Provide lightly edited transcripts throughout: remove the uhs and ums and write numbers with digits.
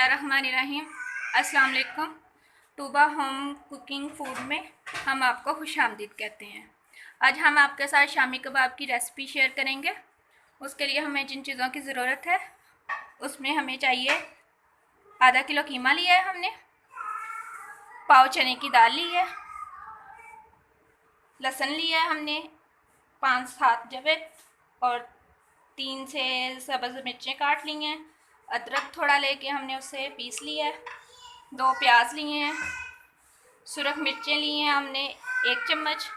बिस्मिल्लाहिर्रहमानिर्रहीम। अस्सलाम वालेकुम। टूबा होम कुकिंग फूड में हम आपको खुशामदीद कहते हैं। आज हम आपके साथ शामी कबाब की रेसिपी शेयर करेंगे। उसके लिए हमें जिन चीज़ों की ज़रूरत है उसमें हमें चाहिए आधा किलो कीमा लिया है हमने, पाव चने की दाल ली है, लहसुन लिया है हमने 5-7 जवे और 3 से सब्ज़ मिर्चें काट ली हैं, अदरक थोड़ा लेके हमने उसे पीस लिया है, 2 प्याज लिए हैं, सुरख मिर्चें ली हैं हमने 1 चम्मच,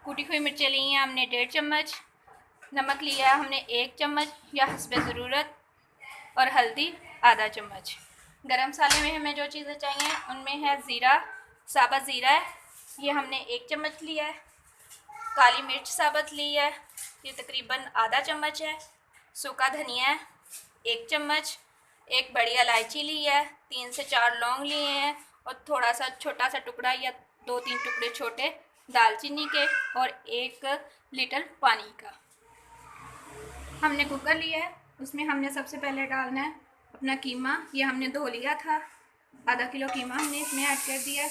कूटी हुई मिर्चें ली हैं हमने 1.5 चम्मच, नमक लिया है हमने 1 चम्मच या हस्बे ज़रूरत, और हल्दी आधा चम्मच। गरम मसाले में हमें जो चीज़ें चाहिए उनमें है ज़ीरा, साबुत ज़ीरा है ये हमने 1 चम्मच लिया है, काली मिर्च साबुत ली है ये तकरीबन आधा चम्मच है, सूखा धनिया है 1 चम्मच, एक बड़ी इलायची ली है, 3 से 4 लौंग लिए हैं और थोड़ा सा छोटा सा टुकड़ा या 2-3 टुकड़े छोटे दालचीनी के और 1 लीटर पानी का। हमने कुकर लिया है, उसमें हमने सबसे पहले डालना है अपना कीमा। ये हमने धो लिया था, आधा किलो कीमा हमने इसमें ऐड कर दिया।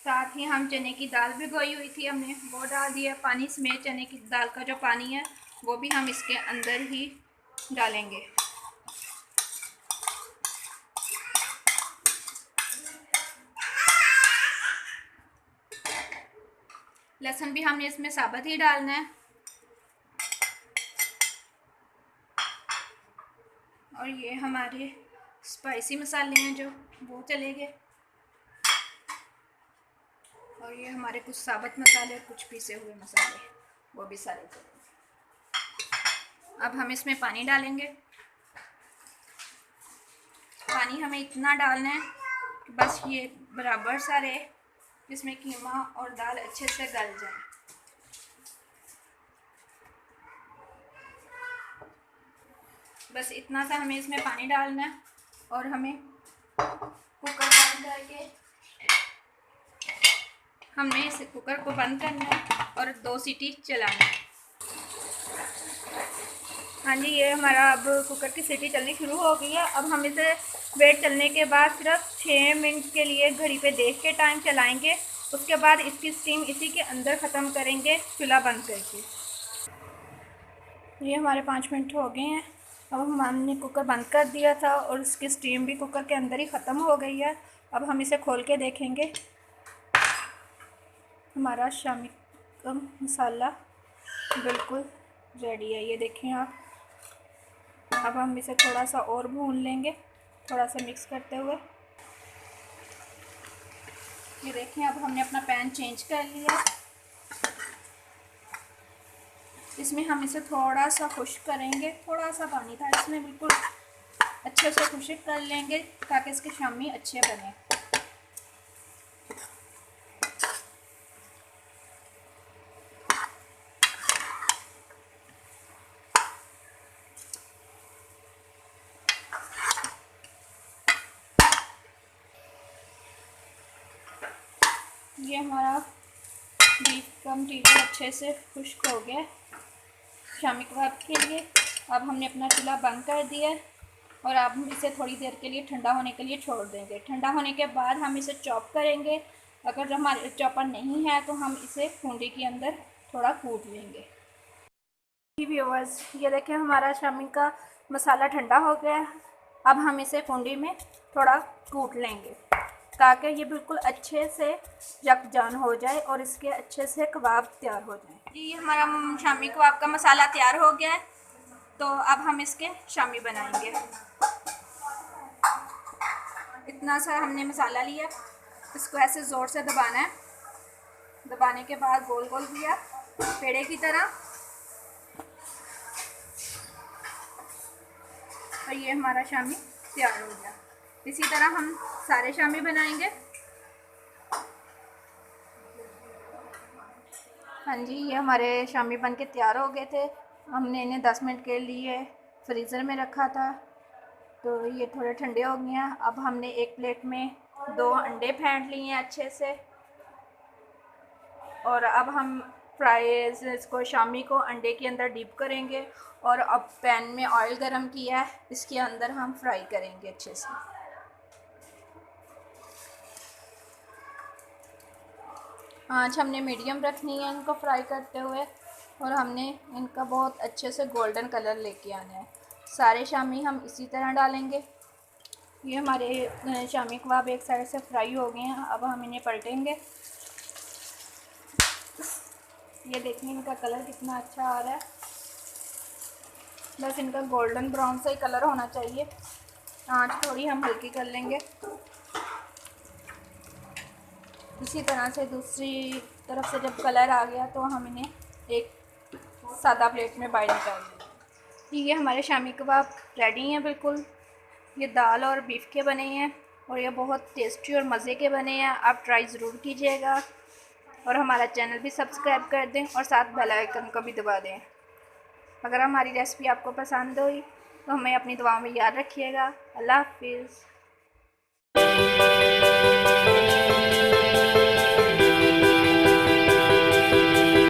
साथ ही हम चने की दाल भिगोई हुई थी हमने वो डाल दिया पानी समेत। चने की दाल का जो पानी है वो भी हम इसके अंदर ही डालेंगे। लहसुन भी हमने इसमें साबुत ही डालना है और ये हमारे स्पाइसी मसाले हैं जो वो चलेंगे और ये हमारे कुछ साबुत मसाले और कुछ पीसे हुए मसाले वो भी सारे चलेंगे। अब हम इसमें पानी डालेंगे। पानी हमें इतना डालना है कि बस ये बराबर सा रहे, जिसमें कीमा और दाल अच्छे से गल जाए। बस इतना सा हमें इसमें पानी डालना है और हमें कुकर बंद करके हमने इस कुकर को बंद करना है और 2 सीटी चलाना है। हाँ जी, ये हमारा अब कुकर की सीटी चलनी शुरू हो गई है। अब हम इसे वेट चलने के बाद सिर्फ 6 मिनट के लिए घड़ी पे देख के टाइम चलाएंगे। उसके बाद इसकी स्टीम इसी के अंदर ख़त्म करेंगे चूल्हा बंद करके। ये हमारे 5 मिनट हो गए हैं। अब हमने कुकर बंद कर दिया था और उसकी स्टीम भी कुकर के अंदर ही ख़त्म हो गई है। अब हम इसे खोल के देखेंगे। हमारा शामी का मसाला बिल्कुल रेडी है, ये देखें आप। अब हम इसे थोड़ा सा और भून लेंगे, थोड़ा सा मिक्स करते हुए। ये देखें अब हमने अपना पैन चेंज कर लिया। इसमें हम इसे थोड़ा सा खुश्क करेंगे, थोड़ा सा पानी था इसमें, बिल्कुल अच्छे से खुश्क कर लेंगे ताकि इसके शामी अच्छे बने। ये हमारा बीफ का मटीरियल अच्छे से खुश्क हो गया शामी कबाब के लिए। अब हमने अपना चूल्हा बंद कर दिया और अब हम इसे थोड़ी देर के लिए ठंडा होने के लिए छोड़ देंगे। ठंडा होने के बाद हम इसे चॉप करेंगे। अगर हमारे चॉपर नहीं है तो हम इसे खूंडी के अंदर थोड़ा कूट लेंगे। व्यूअर्स, ये देखें हमारा शामी का मसाला ठंडा हो गया है। अब हम इसे खूंडी में थोड़ा कूट लेंगे ताकि ये बिल्कुल अच्छे से यकजान हो जाए और इसके अच्छे से कबाब तैयार हो जाए। जी, हमारा शामी कबाब का मसाला तैयार हो गया है, तो अब हम इसके शामी बनाएंगे। इतना सा हमने मसाला लिया, इसको ऐसे ज़ोर से दबाना है। दबाने के बाद गोल गोल किया पेड़े की तरह, और ये हमारा शामी तैयार हो गया। इसी तरह हम सारे शामी बनाएंगे। हाँ जी, ये हमारे शामी बन के तैयार हो गए थे। हमने इन्हें 10 मिनट के लिए फ्रीज़र में रखा था, तो ये थोड़े ठंडे हो गए हैं। अब हमने एक प्लेट में 2 अंडे फेंट लिए हैं अच्छे से, और अब हम फ्राइज इसको शामी को अंडे के अंदर डीप करेंगे और अब पैन में ऑयल गरम किया है, इसके अंदर हम फ्राई करेंगे अच्छे से। आँच हमने मीडियम रखनी है इनको फ्राई करते हुए, और हमने इनका बहुत अच्छे से गोल्डन कलर लेके आना है। सारे शामी हम इसी तरह डालेंगे। ये हमारे शामी कबाब एक साइड से फ्राई हो गए हैं, अब हम इन्हें पलटेंगे। ये देखिए इनका कलर कितना अच्छा आ रहा है, बस इनका गोल्डन ब्राउन सा ही कलर होना चाहिए। आँच थोड़ी हम हल्की कर लेंगे। इसी तरह से दूसरी तरफ से जब कलर आ गया तो हम इन्हें एक सादा प्लेट में बाइंड कर देंगे। ये हमारे शामी कबाब रेडी हैं बिल्कुल। ये दाल और बीफ के बने हैं और ये बहुत टेस्टी और मज़े के बने हैं। आप ट्राई ज़रूर कीजिएगा और हमारा चैनल भी सब्सक्राइब कर दें और साथ बेल आइकन को भी दबा दें। अगर हमारी रेसिपी आपको पसंद हुई तो हमें अपनी दुआओं में याद रखिएगा। अल्लाह हाफिज़।